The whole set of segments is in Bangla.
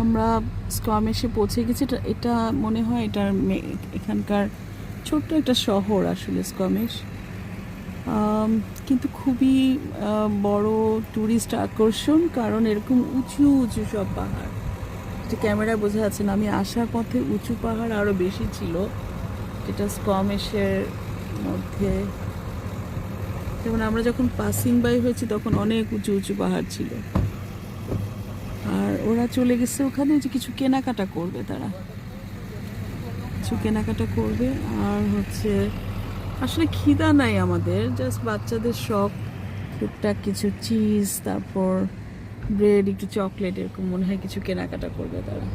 আমরা স্কোয়ামেশে পৌঁছে গেছি। এটা মনে হয় এটার এখানকার ছোট্ট একটা শহর আসলে স্কোয়ামেশ, কিন্তু খুবই বড় ট্যুরিস্ট আকর্ষণ, কারণ এরকম উঁচু উঁচু সব পাহাড়। এটা ক্যামেরায় বোঝা যাচ্ছে না, আমি আসার পথে উঁচু পাহাড় আরও বেশি ছিল, যেটা স্কোয়ামেশের মধ্যে। যেমন আমরা যখন পাসিং বাই হয়েছি তখন অনেক উঁচু উঁচু পাহাড় ছিল। আর ওরা চলে গেছে ওখানে, যে কিছু কেনাকাটা করবে, তারা কিছু কেনাকাটা করবে। আর হচ্ছে আসলে খিদা নাই আমাদের, জাস্ট বাচ্চাদের শখ, টুকটাক কিছু চিজ, তারপর ব্রেড, একটু চকলেট, এরকম মনে হয় কিছু কেনাকাটা করবে তারা।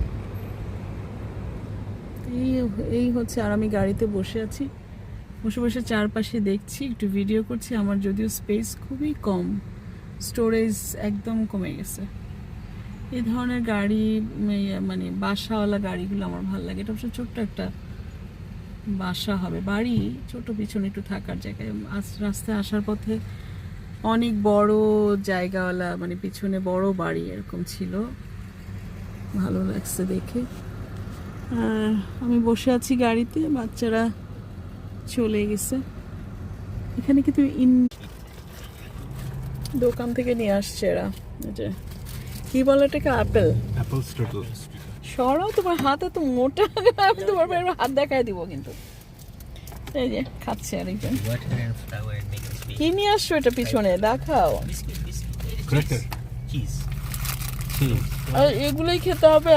এই হচ্ছে। আর আমি গাড়িতে বসে আছি, বসে বসে চারপাশে দেখছি, একটু ভিডিও করছি। আমার যদিও স্পেস খুবই কম, স্টোরেজ একদম কমে গেছে। এই ধরনের গাড়ি, মানে বাসাওয়ালা গাড়িগুলো আমার ভালো লাগে। এটা অবশ্য ছোট্ট একটা বাসা হবে, বাড়ি ছোট, পিছনে একটু থাকার জায়গায়। রাস্তায় আসার পথে অনেক বড় জায়গাওয়ালা, মানে পিছনে বড় বাড়ি এরকম ছিল, ভালো লাগছে দেখে। আর আমি বসে আছি গাড়িতে, বাচ্চারা চলে গেছে। এখানে কিন্তু দোকান থেকে নিয়ে আসছে এরা, কি বলে এটাকে, আপেল। Apple strudel. সরাও, তোমার হাত এত মোটা, আমি তোমার হাত দেখাই দিব কিন্তু। এই যে খাচ্ছে আরেকজন। কি নিয়ে আসছো এটা পিছনে, দেখাও। Cracker, cheese. আর এগুলোই খেতে হবে?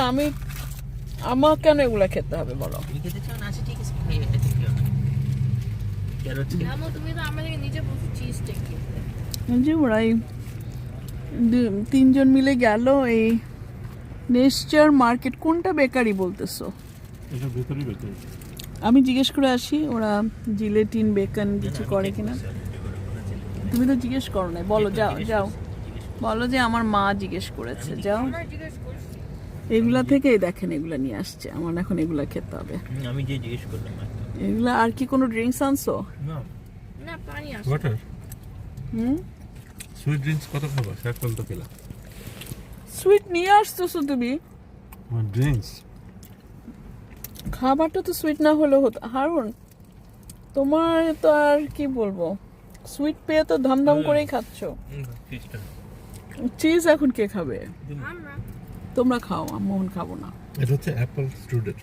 আমার কেন এগুলা খেতে হবে বলো? তুমি খেতে চাও না? আচ্ছা ঠিক আছে, খাই, এটা খেও না। ক্যারট আমো তুমি তো আমাদেরকে নিজে বলছো চিজ টেক খেতে। যে ওরাই তিনজন মিলে গেল এই নেস্টার মার্কেট। কোনটা বেকারি বলতেছো? এটা ভেতরেই বেকারি। আমি জিজ্ঞেস করে আসি ওরা জিলেটিন বেকন কিছু করে কিনা। তুমি তো জিজ্ঞেস করো না, বলো, যাও যাও, বলো যে আমার মা জিজ্ঞেস করেছে, যাও। আমরা জিজ্ঞেস করছি। এগুলা থেকেই দেখেন, এগুলা নিয়ে আসছে, আমার এখন এগুলা খেতে হবে। আমি যে জিজ্ঞেস করলাম এগুলা। আর কি কোনো ড্রিঙ্কস আনছো? না, না পানি আছে। ওয়াটার, হুম, সুইট ড্রিঙ্কস কত খাবা? শেষ তো পেলা। সুইট নিয়ে আসতেছো তুমি? ড্রিঙ্কস খাবারটা তো সুইট না হলেও হতো। হারুন, তোমার তো আর কি বলবো, সুইট পেয়ে তো ধামধাম করেই খাচ্ছো। ফিশটা চিজ এখন কে খাবে? আমরা তোমরা খাও, আমি মোহন খাবো না। এটা হচ্ছে অ্যাপল স্ট্রুডেল।